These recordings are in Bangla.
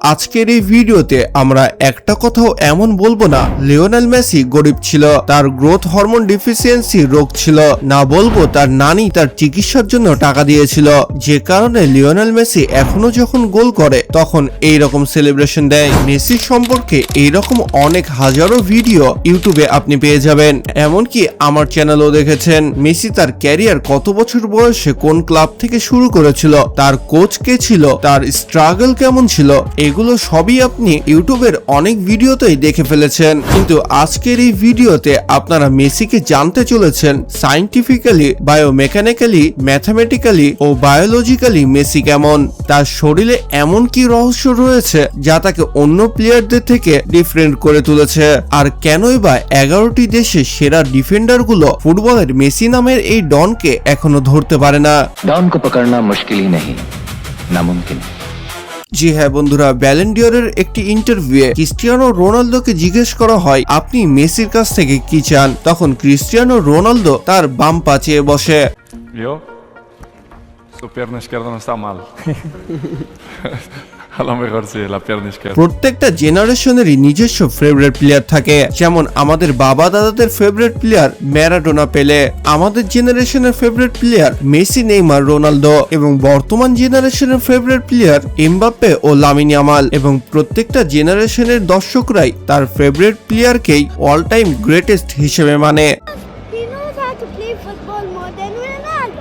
আজকের এই ভিডিওতে আমরা একটা কথাও এমন বলবো না লিওনেল মেসি গরিব ছিল, তার গ্রোথ হরমোন ডিফিসিয়েন্সি রোগ ছিল না, বলবো তার নানি তার চিকিৎসার জন্য টাকা দিয়েছিল, যে কারণে লিওনেল মেসি এখনো যখন গোল করে তখন এই রকম সেলিব্রেশন দেয়। মেসি সম্পর্কে এইরকম অনেক হাজারো ভিডিও ইউটিউবে আপনি পেয়ে যাবেন, এমনকি আমার চ্যানেলও দেখেছেন। মেসি তার ক্যারিয়ার কত বছর বয়সে কোন ক্লাব থেকে শুরু করেছিল, তার কোচ কে ছিল, তার স্ট্রাগল কেমন ছিল, এগুলো সবই আপনি ইউটিউবের অনেক ভিডিওতেই দেখে ফেলেছেন। কিন্তু আজকের এই ভিডিওতে আপনারা মেসিকে জানতে চলেছেন সায়েন্টিফিক্যালি, বায়োমেকানিক্যালি, ম্যাথামেটিক্যালি ও বায়োলজিক্যালি মেসি কেমন, তার শরীরে এমন কি রহস্য রয়েছে যা তাকে অন্য প্লেয়ারদের থেকে ডিফারেন্ট করে তুলেছে, আর কেনই বা 11টি দেশের সেরা ডিফেন্ডারগুলো ফুটবলের মেসি নামের এই ডনকে এখনো ধরতে পারে না। डॉन को पकड़ना मुश्किल ही नहीं, नामुमकिन। জি হ্যাঁ বন্ধুরা, ব্যালন ডিওরের একটি ইন্টারভিউয়ে ক্রিস্টিয়ানো রোনালদোকে জিজ্ঞেস করা হয় আপনি মেসির কাছ থেকে কি চান, তখন ক্রিস্টিয়ানো রোনালদো তার বাম পা চেয়ে বসে। Yo, su pierna izquierda no está mal. A lo mejor sí, la pierna izquierda. প্রত্যেকটা জেনারেশনেরই নিজস্ব ফেভারিট প্লেয়ার থাকে, যেমন আমাদের বাবা দাদাদের ফেভারিট প্লেয়ার ম্যারাডোনা, পেলে। আমাদের জেনারেশনের favourite player Messi, Neymar, Ronaldo, এবং বর্তমান জেনারেশনের ফেভারিট প্লেয়ার এমবাপ্পে ও লামিন ইয়ামাল, এবং প্রত্যেকটা জেনারেশনের দর্শকরাই তার ফেভারিট প্লেয়ারকেই অল টাইম গ্রেটেস্ট হিসেবে মানে। He knows how to play football more than Ronaldo.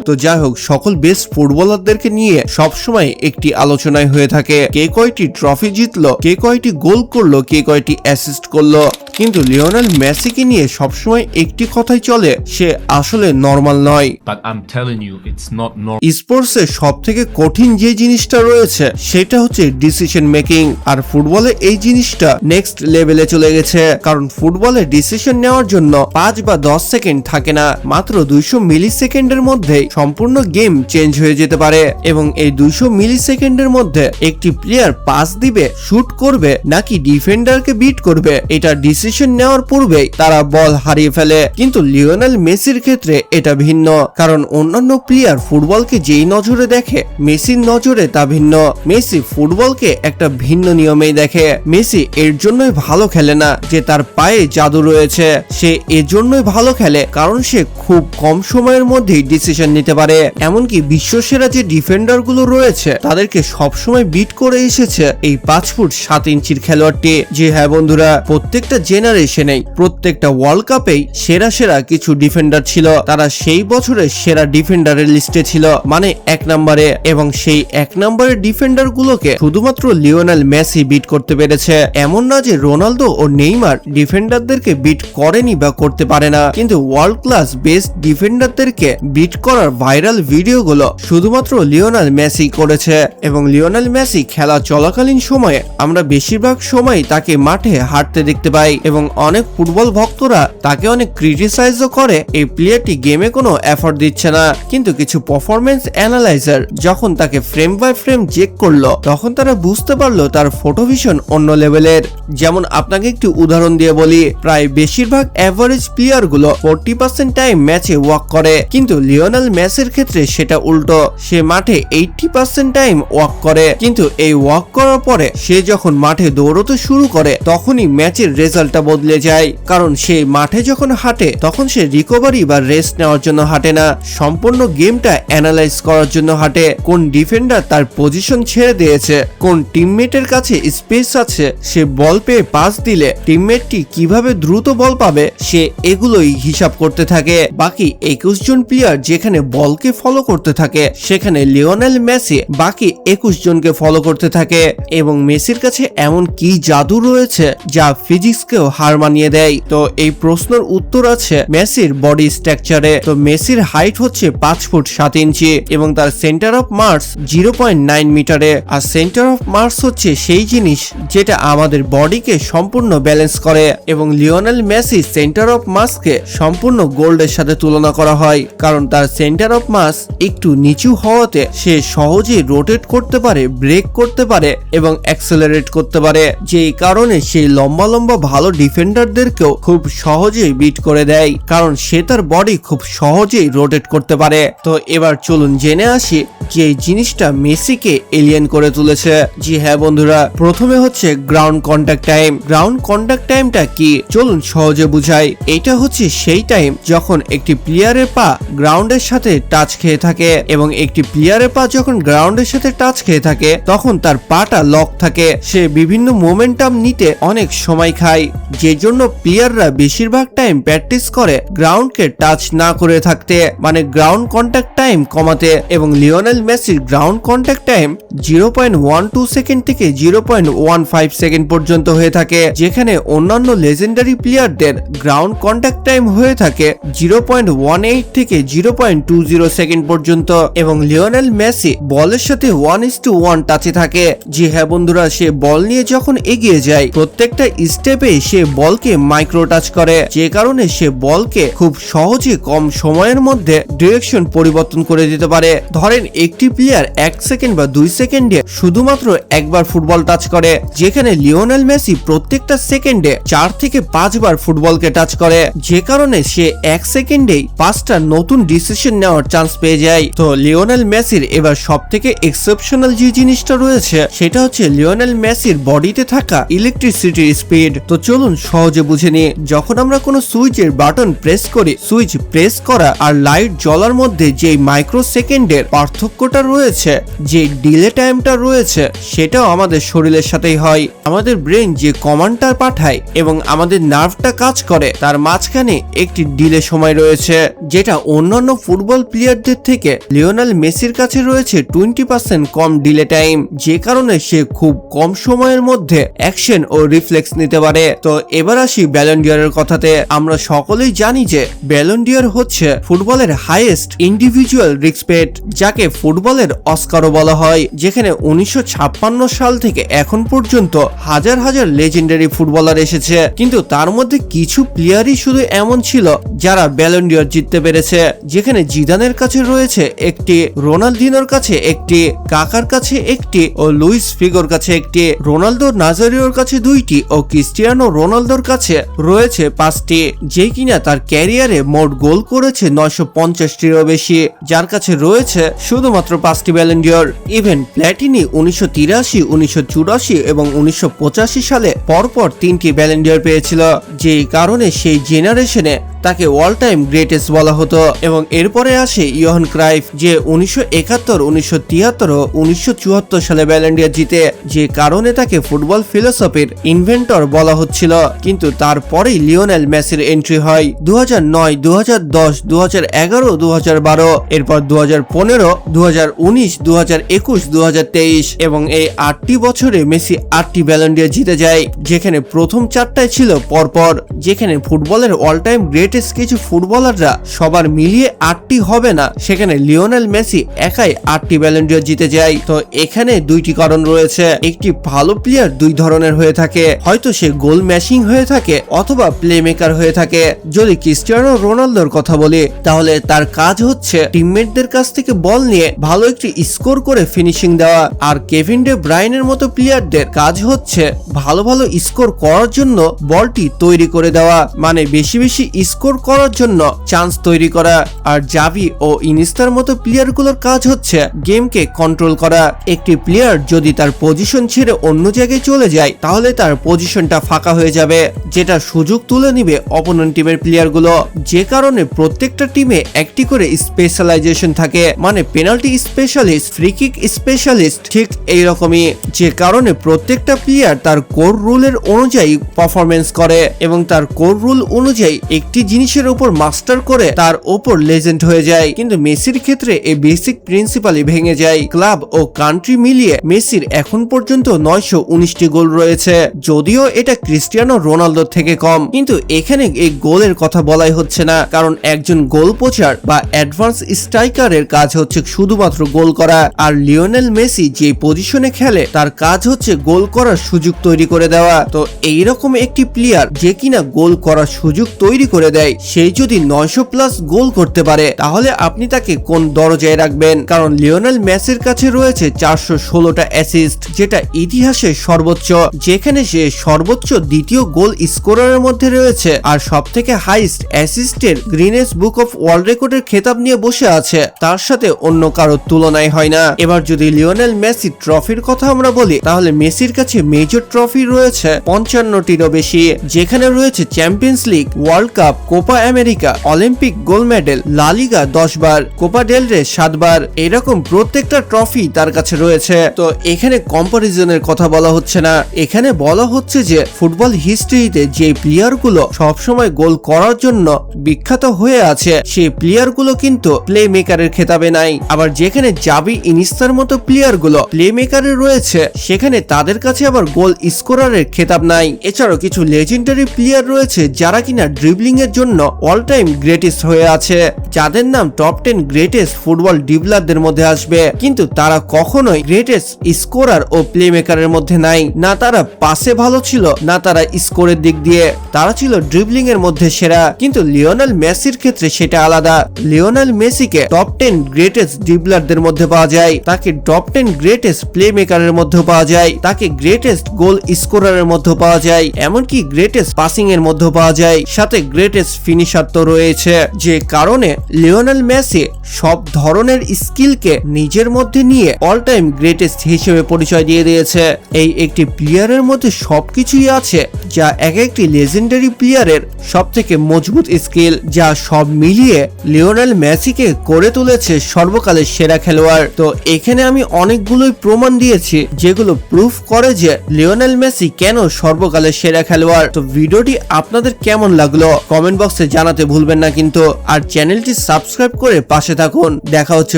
তো যাই হোক, সকল বেস্ট ফুটবলারদেরকে নিয়ে সবসময় একটি আলোচনায় হয়ে থাকে কে কয়টি ট্রফি জিতলো, কে কয়টি গোল করলো, কে কয়টি অ্যাসিস্ট করলো। কিন্তু লিওনেল মেসিকে নিয়ে সবসময় একটি কথাই চলে, সে আসলে নর্মাল নয়। But I'm telling you, it's not normal. স্পোর্টসে সব থেকে কঠিন যে জিনিসটা রয়েছে সেটা হচ্ছে ডিসিশন মেকিং, আর ফুটবলে এই জিনিসটা নেক্সট লেভেলে চলে গেছে, কারণ ফুটবলে ডিসিশন নেওয়ার জন্য 5 বা 10 সেকেন্ড থাকে না, মাত্র 200 মিলি সেকেন্ডের মধ্যে সম্পূর্ণ গেম চেঞ্জ হয়ে যেতে পারে। এবং এই 200 মিলি সেকেন্ডের মধ্যে একটি প্লেয়ার পাস দিবে, শুট করবে, নাকি ডিফেন্ডারকে বিট করবে, এটা ডিসিশন নেওয়ার পূর্বেই তারা বল হারিয়ে ফেলে। কিন্তু লিওনেল মেসির ক্ষেত্রে এটা ভিন্ন, কারণ অন্যান্য প্লেয়ার ফুটবলকে যেই নজরে দেখে মেসির নজরে তা ভিন্ন। মেসি ফুটবলকে একটা ভিন্ন নিয়মেই দেখে। মেসি এর জন্যই ভালো খেলে না যে তার পায়ে জাদু রয়েছে, সে এজন্যই ভালো খেলে কারণ সে খুব কম সময়ের মধ্যেই ডিসিশন নিতে পারে। এমনকি বিশ্বসেরা যে ডিফেন্ডার গুলো রয়েছে তাদেরকে সবসময় বিট করে এসেছে এই 5 ফুট 7 ইঞ্চির খেলোয়াড়টি। যে হ্যাঁ বন্ধুরা, প্রত্যেকটা জেনারেশনেই প্রত্যেকটা ওয়ার্ল্ড কাপেই সেরা সেরা কিছু ডিফেন্ডার ছিল, তারা সেই বছরের সেরা ডিফেন্ডারের লিস্টে ছিল, মানে 1 নম্বরে। এবং সেই 1 নম্বরের ডিফেন্ডার গুলোকে শুধুমাত্র লিওনেল মেসি বিট করতে পেরেছে। এমন না যে রোনালদো ও নেইমার ডিফেন্ডারদেরকে বিট করেনি বা করতে পারে না, কিন্তু ওয়ার্ল্ড ক্লাস বেস্ট ডিফেন্ডারদেরকে বিট করার ভাইরাল ভিডিওগুলো শুধুমাত্র লিওনেল মেসি করেছে। এবং লিওনেল মেসি খেলা চলাকালীন সময়ে আমরা বেশিরভাগ সময় তাকে মাঠে হাঁটতে দেখতে পাই, এবং অনেক ফুটবল ভক্তরা তাকে অনেক ক্রিটিসাইজও করে এই প্লেয়ারটি গেমে কোনো এফর্ট দিচ্ছে না। কিন্তু কিছু পারফরম্যান্স অ্যানালাইজার যখন তাকে ফ্রেম বাই ফ্রেম চেক করলো তখন তারা বুঝতে পারলো তার ফটোভিশন অন্য লেভেলের। যেমন আপনাকে একটি উদাহরণ দিয়ে বলি, প্রায় বেশিরভাগ এভারেজ প্লেয়ার গুলো 40% টাইম ম্যাচে ওয়াক করে, কিন্তু লিওনেল মেসির ক্ষেত্রে সেটা উল্টো, সে মাঠে 80% টাইম ওয়াক করে। কিন্তু এই ওয়াক করার পরে সে যখন মাঠে দৌড়তে শুরু করে তখনই ম্যাচের রেজাল্টটা বদলে যায়, কারণ সে মাঠে যখন হাঁটে তখন সে রিকভারি বা রেস্ট নেওয়ার জন্য হাঁটে না, সম্পূর্ণ গেমটা অ্যানালাইজ করার জন্য হাঁটে। কোন ডিফেন্ডার তার পজিশন ছেড়ে দিয়েছে, কোন টিমমেটের কাছে স্পেস আছে, সে বল পেয়ে পাস দিলে টিমমেটটি কিভাবে দ্রুত বল পাবে, সে এগুলোই হিসাব করতে থাকে। বাকি 21 জন প্লেয়ার যেখানে বলকে ফলো করতে থাকে, সেখানে লিওনেল মেসি বাকি 21 জনকে ফলো করতে থাকে। এবং মেসির কাছে এমন কি জাদু রয়েছে যা ফিজিক্সকেও হার মানিয়ে দেয়। তো এই প্রশ্নের উত্তর আছে মেসির বডি স্ট্রাকচারে। তো মেসির হাইট হচ্ছে 5 ফুট 7 ইঞ্চি এবং তার সেন্টার অফ মাস 0.9 মিটারে। আর সেন্টার অফ মাস হচ্ছে সেই জিনিস যেটা আমাদের বডিকে সম্পূর্ণ ব্যালেন্স করে, এবং লিওনেল মেসি সেন্টার অফ মাসকে সম্পূর্ণ গোল্ডের সাথে তুলনা করা হয়, কারণ তার সেন্টার অফ মাস একটু নিচু হওয়াতে সে সহজেই রোটেট করতে পারে, ব্রেক করতে পারে এবং অ্যাক্সেলারেট করতে পারে, যেই কারণে সেই লম্বা লম্বা ভালো ভালো ডিফেন্ডারদেরকেও খুব সহজেই বিট করে দেয়, কারণ সে তার বডি খুব সহজেই রোটেট করতে পারে। তো এবার চলুন জেনে আসি যে এই জিনিসটা মেসিকে এলিয়েন করে তুলেছে। জি হ্যাঁ বন্ধুরা, প্রথমে হচ্ছে ground contact time. Ground contact টাইমটা কি চলুন সহজে বুঝাই। এটা হচ্ছে সেই টাইম যখন একটি প্লেয়ারের পা গ্রাউন্ডের সাথে টাচ খেয়ে থাকে, এবং একটি প্লেয়ারের পা যখন গ্রাউন্ডের সাথে টাচ খেয়ে থাকে তখন তার পাটা লক থাকে। সে বিভিন্ন মোমেন্টাম নিতে অনেক সময় খায়, যে জন্য প্লেয়াররা বেশিরভাগ টাইম প্র্যাকটিস করে গ্রাউন্ডকে টাচ না করে থাকতে, মানে গ্রাউন্ড কন্ট্যাক্ট টাইম কমাতে। এবং লিওনেল মেসির গ্রাউন্ড কন্ট্যাক্ট টাইম 0.12 সেকেন্ড থেকে 0.15 সেকেন্ড পর্যন্ত হয়ে থাকে, যেখানে অন্যান্য লেজেন্ডারি প্লেয়ারদের গ্রাউন্ড কন্ট্যাক্ট টাইম হয়ে থাকে 0.18 থেকে 0.20 সেকেন্ড পর্যন্ত। এবং লিওনেল মেসি বলের সাথে 1:1 টাচে থাকে। জি হ্যাঁ বন্ধুরা, সে বল নিয়ে যখন এগিয়ে যায় প্রত্যেকটা স্টেপে সে বলকে মাইক্রো টাচ করে, যে কারণে সে বলকে খুব সহজে কম সময়ের মধ্যে ডিরেকশন পরিবর্তন করে দিতে পারে। ধরেন একটি প্লেয়ার 1 সেকেন্ড বা 2 সেকেন্ডে শুধুমাত্র একবার ফুটবল টাচ করে, যেখানে লিওনেল মেসি প্রত্যেকটা সেকেন্ডে 4 থেকে 5 বার ফুটবলকে টাচ করে, যে কারণে সে 1 সেকেন্ডেই 5টা নতুন ডিসিশন নেওয়ার চান্স পেয়ে যায়। তো লিওনেল মেসির এবার সব থেকে এক্সেপশনাল যে জিনিসটা রয়েছে সেটা হচ্ছে লিওনেল মেসির বডিতে থাকা ইলেকট্রিসিটির স্পিড। তো চলুন সহজে বুঝে নিই। যখন আমরা কোনো সুইচের বাটন প্রেস করি, সুইচ প্রেস করা আর লাইট জ্বলার মধ্যে যে মাইক্রো সেকেন্ডের পার্থক্যটা রয়েছে, যে ডিলে টাইমটা রয়েছে, সেটাও আমাদের শরীরের সাথেই হয়। আমাদের ব্রেন যে কমান্ডটা পাঠায় এবং আমাদের নার্ভটা কাজ করে, তার মাঝখানে একটি ডিলে সময় রয়েছে, যেটা অন্যান্য ফুটবল প্লেয়ারদের থেকে লিওনেল মেসির কাছে রয়েছে 20% কম ডিলে টাইম, যে কারণে সে খুব কম সময়ের মধ্যে অ্যাকশন ও রিফ্লেক্স নিতে পারে। তো এবার আসি ব্যালন ডি'অরের কথাতে। আমরা সকলেই জানি যে ব্যালন ডি'অর হচ্ছে ফুটবলের হাইয়েস্ট ইন্ডিভিজুয়াল রেসপেক্ট, যাকে ফুটবলের অস্কারও বলা হয়, যেখানে 1956 সাল থেকে এখন পর্যন্ত হাজার হাজার লেজেন্ডারি ফুটবলার এসেছে, কিন্তু তার মধ্যে কিছু প্লেয়ারই শুধু এমন ছিল যারা ব্যালন ডি'অর জিততে পেরেছে। যেখানে জিদানের কাছে রয়েছে একটি, রোনালদিনোর কাছে একটি, কাকার কাছে একটি ও লুইস ফিগোর কাছে একটি, রোনালদো নাজারিওর কাছে 2টি ও ক্রিস্টিয়ানো রোনালদোর কাছে রয়েছে 5টি, যে কিনা তার ক্যারিয়ারে মোট গোল করেছে 950টিরও বেশি, যার কাছে রয়েছে শুধুমাত্র 5টি ব্যালন ডি'অর। ইভেন প্ল্যাটিনি 1983, 1984 এবং 1985 সালে পরপর 3টি ব্যালন ডি'অর পেয়েছিল, যেই কারণে সেই জেনারেশনে তাকে অল টাইম গ্রেটেস্ট বলা হতো। এবং এরপরে আসে ইয়োহান ক্রাইফ, যে 1971, 1973 ও 1974 সালে ব্যালন ডি'অর জিতে, যে কারণে তাকে ফুটবল ফিলোসফির ইনভেন্টর বলা হচ্ছিল। কিন্তু তারপরেই লিওনেল মেসির এন্ট্রি হয় 2009, 2010, 2011, 2012, এরপর 2015, 2019, 2021, 2023, এবং এই 8টি বছরে মেসি 8টি ব্যালন ডি'অর জিতে যায়, যেখানে প্রথম 4টায় ছিল পরপর। যেখানে ফুটবলের অল টাইম গ্রেটেস্ট কিছু ফুটবলাররা সবার মিলিয়ে 8টি হবে না, সেখানে লিওনেল মেসি একাই 8টি ব্যালন ডি'অর জিতে যায়। তো এখানে 2টি কারণ রয়েছে। একটি ভালো প্লেয়ার 2 ধরনের হয়ে থাকে, হয়তো সে গোল ম্যাশিং হয়ে থাকে অথবা প্লে মেকার হয়ে থাকে। যদি ক্রিস্টিয়ানো রোনালদোর কথা বলি, তাহলে তার কাজ হচ্ছে টিমমেটদের কাছ থেকে বল নিয়ে ভালো একটি স্কোর করে ফিনিশিং দেওয়া, আর কেভিন ডে ব্রাইনের মতো প্লেয়ারদের কাজ হচ্ছে ভালো ভালো স্কোর করার জন্য বলটি তৈরি করে দেওয়া, মানে বেশি বেশি স্কোর করার জন্য চান্স তৈরি করা। আর জাভি ও ইনিস্তার মতো প্লেয়ারগুলোর কাজ হচ্ছে গেমকে কন্ট্রোল করা। একটি প্লেয়ার যদি তার পজিশন ছেড়ে অন্য জায়গায় চলে যায়, তাহলে তার পজিশনটা ফাঁকা হয়ে যাবে, যেটা সুযোগ তুলে নিবে অপোনেন্ট টিমের প্লেয়ারগুলো, যে কারণে প্রত্যেকটা টিমে একটি করে স্পেশালাইজেশন থাকে, মানে penalty specialist, free kick specialist, ঠিক এইরকমই, যে কারণে প্রত্যেকটা প্লেয়ার তার কোর রুলের অনুযায়ী পারফরমেন্স করে এবং তার কোর রুল অনুযায়ী একটি জিনিসের উপর মাস্টার করে তার উপর লেজেন্ড হয়ে যায়। কিন্তু মেসির ক্ষেত্রে এই বেসিক প্রিন্সিপালই ভেঙে যায়। ক্লাব ও কান্ট্রি মিলিয়ে মেসির এখন পর্যন্ত 919টি গোল রয়েছে, যদিও এটা ক্রিস্টিয়ানো রোনালদোর থেকে কম, কিন্তু এখানে এই গোলের কথা বলাই হচ্ছে না, কারণ একজন গোল পোচার বা অ্যাডভান্স স্ট্রাইকারের কাজ হচ্ছে শুধুমাত্র গোল করা, আর লিওনেল মেসি যে পজিশনে খেলে তার কাজ হচ্ছে গোল করার সুযোগ তৈরি করে দেওয়া। তো এইরকম একটি প্লেয়ার যে কিনা গোল করার সুযোগ তৈরি করে দেয়। সেই যদি 900+ গোল করতে পারে তাহলে আপনি তাকে কোন দরজায় রাখবেন? কারণ লিওনেল মেসির কাছে রয়েছে 416টা অ্যাসিস্ট, যেটা ইতিহাসে সর্বোচ্চ, যেখানে সে সর্বোচ্চ দ্বিতীয় গোল স্কোরারের মধ্যে রয়েছে আর সবথেকে হাইস্ট অ্যাসিস্টের গ্রিনেস বুক অফ ওয়ার্ল্ড রেকর্ডের খেতাব নিয়ে বসে আছে। তার সাথে অন্য কারোর তুলনায় হয় না। এবার যদি লিওনেল মেসি ট্রফির কথা আমরা বলি তাহলে মেসির কাছে মেজর ট্রফি রয়েছে 55টিরও বেশি, যেখানে রয়েছে champions league, world cup, Copa America, Olympic gold medal, লা লিগা 10 বার, কোপা ডেল রে 7 বার, এরকম প্রত্যেকটা ট্রফি তার কাছে রয়েছে। তো এখানে কম্পারিজনের কথা বলা হচ্ছে না, এখানে বলা হচ্ছে যে ফুটবল হিস্ট্রিতে যে প্লেয়ারগুলো সবসময় গোল করার জন্য বিখ্যাত হয়ে আছে সেই প্লেয়ারগুলো কিন্তু প্লে মেকারের খেতাবে নাই। আবার যেখানে জাভি, ইনিস্তার মতো প্লেয়ারগুলো প্লে মেকারে রয়েছে সেখানে তাদের কাছে আবার গোল স্কোরারের খেতাব নাই। এছাড়াও কিছু লেজেন্ডারি প্লেয়ার রয়েছে যারা কিনা ড্রিবলিং এর জন্য অল টাইম গ্রেটেস্ট হয়ে আছে, যাদের নাম টপ 10 গ্রেটেস্ট ফুটবল ড্রিবলারদের মধ্যে আসবে, কিন্তু তারা কখনোই গ্রেটেস্ট স্কোরার ও প্লে মেকারের মধ্যে নাই। না তারা পাসে ভালো ছিল, না তারা স্কোরের দিক দিয়ে, তারা ছিল ড্রিবলিং এর মধ্যে সেরা। কিন্তু লিওনেল মেসির ক্ষেত্রে সেটা আলাদা। লিওনেল মেসিকে টপ 10 গ্রেটেস্ট ড্রিবলারদের মধ্যে পাওয়া যায়, তাকে টপ 10 গ্রেটেস্ট প্লে মেকারের মধ্যে পাওয়া যায়, তাকে গ্রেটেস্ট গোল স্কোরারের মধ্যে পাওয়া যায়, এমনকি গ্রেটেস্ট পাসিং এর মধ্যে পাওয়া যায়, সাথে গ্রেটেস্ট ফিনিশার তো রয়েছে। যে কারণে লিওনেল মেসি সব ধরনের স্কিলকে নিজের মধ্যে নিয়ে অল টাইম গ্রেটেস্ট হিসেবে পরিচয় দিয়ে দিয়েছে। এই একটি প্লেয়ারের মধ্যে সবকিছুই আছে যা এক একটি লেজেন্ডারি প্লেয়ারের সব থেকে মজবুত স্কিল, যা সব মিলিয়ে লিওনেল মেসিকে করে তুলেছে সর্বকালের সেরা খেলোয়াড়। তো এখানে আমি অনেকগুলোই প্রমাণ দিয়েছি যেগুলো প্রুফ করে যে লিওনেল মেসি কেন সর্বকালের সেরা খেলোয়াড়। তো ভিডিওটি আপনাদের কেমন লাগলো কমেন্ট বক্সে জানাতে ভুলবেন না কিন্তু, আর চ্যানেলটি সাবস্ক্রাইব করে পাশে থাকুন। দেখা হচ্ছে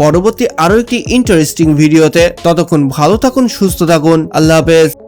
পরবর্তী আরো একটি ইন্টারেস্টিং ভিডিওতে। ততক্ষণ ভালো থাকুন, সুস্থ থাকুন, আল্লাহ হাফেজ।